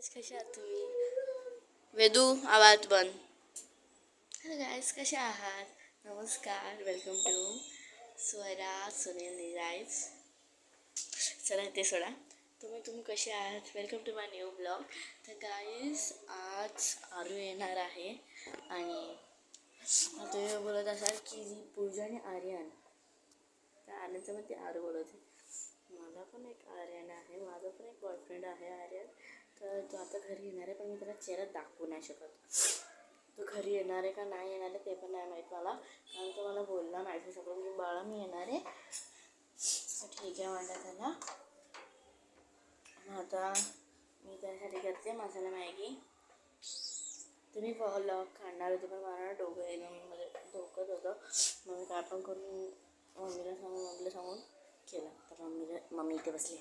कशा आहात तुम्ही? वेदू आवाज बंद. हॅलो गाईज, कशा आहात? नमस्कार, वेलकम टू स्वरा सुनील निराईज. चला ते सोडा. तुम्ही कसे आहात? Welcome to my new blog. तर गाईज, आज आरू येणार आहे आणि तुम्ही बोलत असाल की पूजा आणि आर्यन. तर आर्यनचं पण ते आरू बोलत आहे. माझा पण एक आर्यन आहे, माझा पण एक बॉयफ्रेंड आहे आर्यन. तर तो आता घरी येणार आहे, पण मी त्याला चेहरा दाखवू नाही शकत. तो घरी येणार आहे का नाही येणार आहे ते पण नाही माहीत मला, कारण तो मला बोलला मॅसेज करून की बाळा मी येणार आहे. तर ठीक आहे म्हणलं त्याला. आता मी त्यासाठी करते मसाला मॅगी. तर मी व्लॉग काढणार होते, पण मला डोकं एकदम म्हणजे धोकत होतं. मग मी काय पण करून मम्मीला सांगून केलं. तर मम्मी इथे बसली.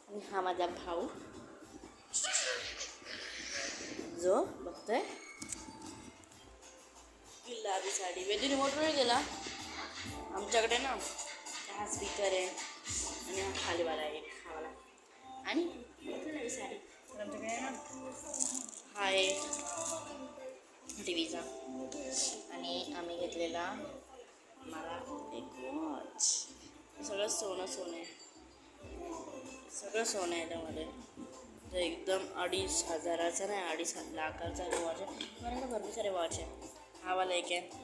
आणि हा माझा भाऊ जो बघतोय गुलाबी साडी. वेदी रिमोटवर गेला. आमच्याकडे ना हा स्पीकर आहे आणि हा खालीवाला आहे, हा वाला. आणि गुलाबी साडी. तर आमच्याकडे ना हा आहे टी व्हीचा. आणि आम्ही घेतलेला मला एक वॉच. सगळं सोनं आहे, सगळं सोनं आहे त्यामध्ये. तर एकदम 2,500 नाही, 2.5 लाखाचा वॉच आहे. मला भरपूर सारे वॉच आहे. हा वाला एक आहे.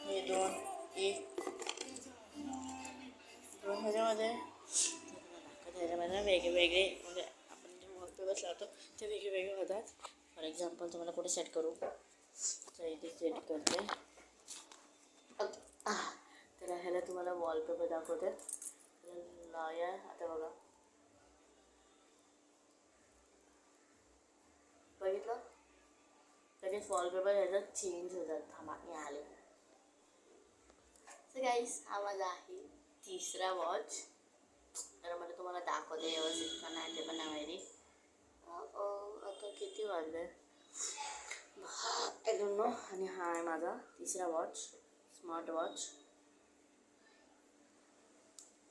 हे दोन ह्याच्यामध्ये वेगळे म्हणजे आपण जे वॉलपेपर्स लावतो ते वेगळे होतात. फॉर एक्झाम्पल तुम्हाला कुठे सेट करू, तर इथे सेट करते. तर ह्याला तुम्हाला वॉलपेपर दाखवते. लाया आता बघा, बघितलं लगेच वॉलपेपर ह्याच्यात चेंज होतात. थांबा मी आले. तर गाईस, हा माझा आहे तिसरा वॉच. तर मला तुम्हाला दाखवते व्यवस्थित का नाही ते पण नाही माहिती. आता किती वाजले आय डोंट नो. आणि हा आहे माझा तिसरा वॉच, स्मार्ट वॉच.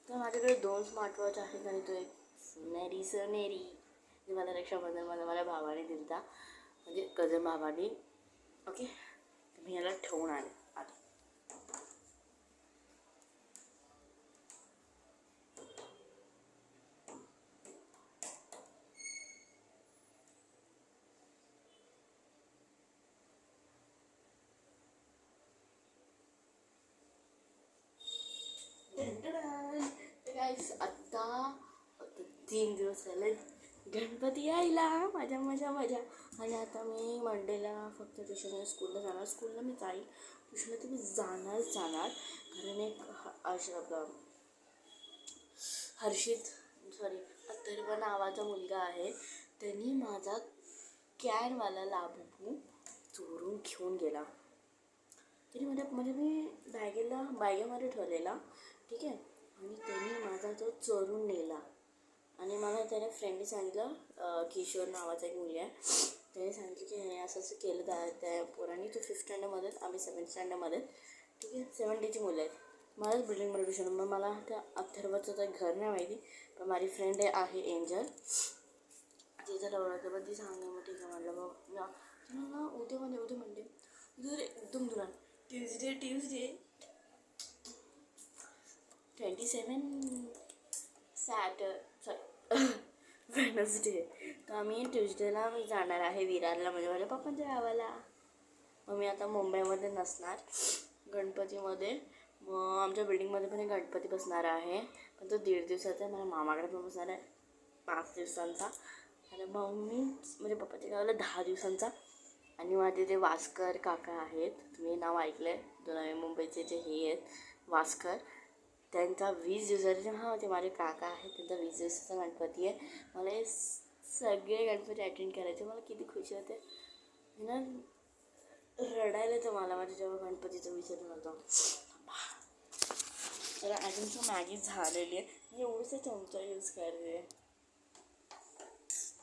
तर माझ्याकडे 2 स्मार्ट वॉच आहेत आणि तो एक सोनेरी जे मला रक्षाबंधनमध्ये माझ्या भावाने दिला, म्हणजे कझन भावाने. ओके, तर मी याला ठेवून आले आता. आत्ता 3 दिवस झाले गणपती यायला. मजा. आणि आता मी मंडेला फक्त ट्युशन स्कूलला मी जाईल. ट्युशनला तर मी जाणार. कारण एक अथर्व नावाचा मुलगा आहे. त्यांनी माझा कॅनवाला लाबू चोरून घेऊन गेला. तरी म्हणजे मी बॅगेमध्ये ठेवलेला, ठीक आहे. आणि त्यांनी माझा तो चोरून नेला. आणि मला त्याने फ्रेंडने सांगितलं, किशोर नावाचा एक मुलगा आहे, त्याने सांगितलं की हे असं केलं त्या पोरांनी. तो 5th स्टँडर्डमध्ये, आम्ही 7th स्टँडर्डमध्ये, ठीक आहे. 7 डेची मुलं आहेत. मलाच बिल्डिंगमध्ये ट्युशन. मग मला त्या अथर्वचं तर घर नाही माहिती, पण माझी फ्रेंड आहे एंजल, तिचं लवकर. पण ती सांगा मग ठीक आहे म्हटलं. मग उद्या मंडे उद्या एकदम दुरान ट्यूजडे 27 वेनसडे. तर आम्ही ट्यूजडेला जाणार आहे विरारला, म्हणजे माझ्या पप्पांच्या गावाला. मग मी आता मुंबईमध्ये नसणार गणपतीमध्ये. मग आमच्या बिल्डिंगमध्ये पण एक गणपती बसणार आहे, पण तो 1.5 दिवसाचा आहे. मला मामाकडे पण बसणार आहे 5 दिवसांचा. आणि मम्मी म्हणजे पप्पाच्या गावाला 10 दिवसांचा. आणि माझे जे वास्कर काका आहेत, तुम्ही नाव ऐकलं आहे, नवी मुंबईचे जे हे आहेत वास्कर, त्यांचा 20 दिवसाचा, हां ते माझे काका आहेत, त्यांचा 20 दिवसाचा गणपती आहे. मला हे सगळे गणपती अटेंड करायचे. मला किती खुशी होते ना, रडायला तर मला माझ्या जेव्हा गणपतीचा विचार होता. तर अजूनचं मॅगी झालेली आहे, मी एवढंच चमचा यूज करते.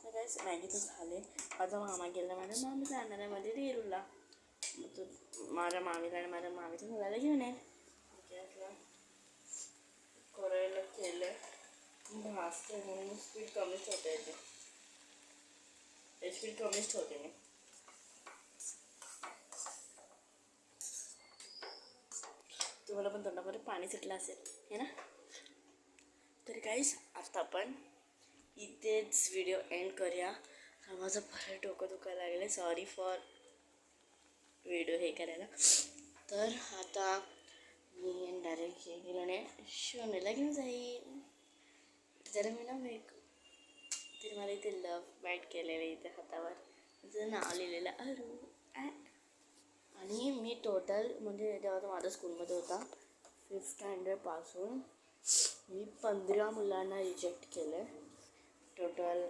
तर काहीच मॅगीचं झाले. माझा मामा गेला, माझ्या मामी जाणार आहे मध्ये देरूला. मग तो माझ्या मामीला आणि माझ्या मामीच्या मुलाला घेऊन ये. गॅसला करायला केलं भाजते म्हणून स्पीड कमीच ठेवता येते. स्पीड कमीच ठेवते मी. तुम्हाला पण तोंडामध्ये पाणी सुटलं असेल है ना. तर काहीच आता आपण इथेच व्हिडिओ एंड करूया. माझं परत डोकं दुखायला लागलं. सॉरी फॉर व्हिडिओ हे करायला. तर आता मी डायरेक्ट हे गेल्याने शोनेला घेऊन जाईल. जरा मी ना तर मला इथे लव बाईट केलेलं इथे हातावर त्याचं नाव लिहिलेलं अरू. आणि मी टोटल म्हणजे जेव्हा तो माझ्या स्कूलमध्ये होता 5th स्टँडर्डपासून मी 15 मुलांना रिजेक्ट केलं. Total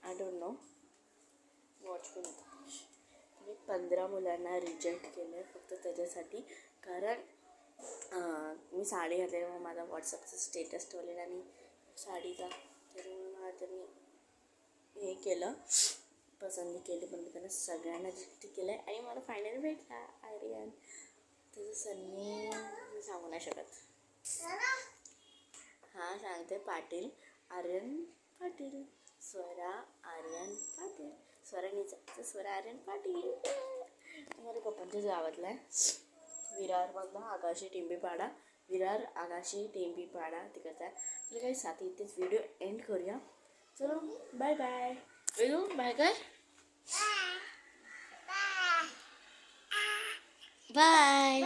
I don't know watch पण मी 15 मुलांना रिजेक्ट केलं आहे फक्त त्याच्यासाठी. कारण मी साडी घातलेली माझा व्हॉट्सअपचा स्टेटस ठेवलेला आणि साडीचा. तर आता मी हे केलं पसंती केली पण मी त्यांना सगळ्यांना रिजेक्ट केलं आहे. आणि मला फायनली भेटला आर्यन. त्याचं सन्नी मी सांगू नाही शकत. हां सांगते पाटील आर्यन पाटील. स्वरा आर्यन पाटील. स्वरानीचा स्वरा आर्यन पाटील. माझ्या पप्पांच्याच गावातला आहे. विरारमधला आकाशी टेंबीपाडा. विरार आकाशी टेंबीपाडा तिकडचा आहे. तर काही साथी इथेच व्हिडिओ एंड करूया. चलो बाय बाय. वेदू बाय कर. बाय.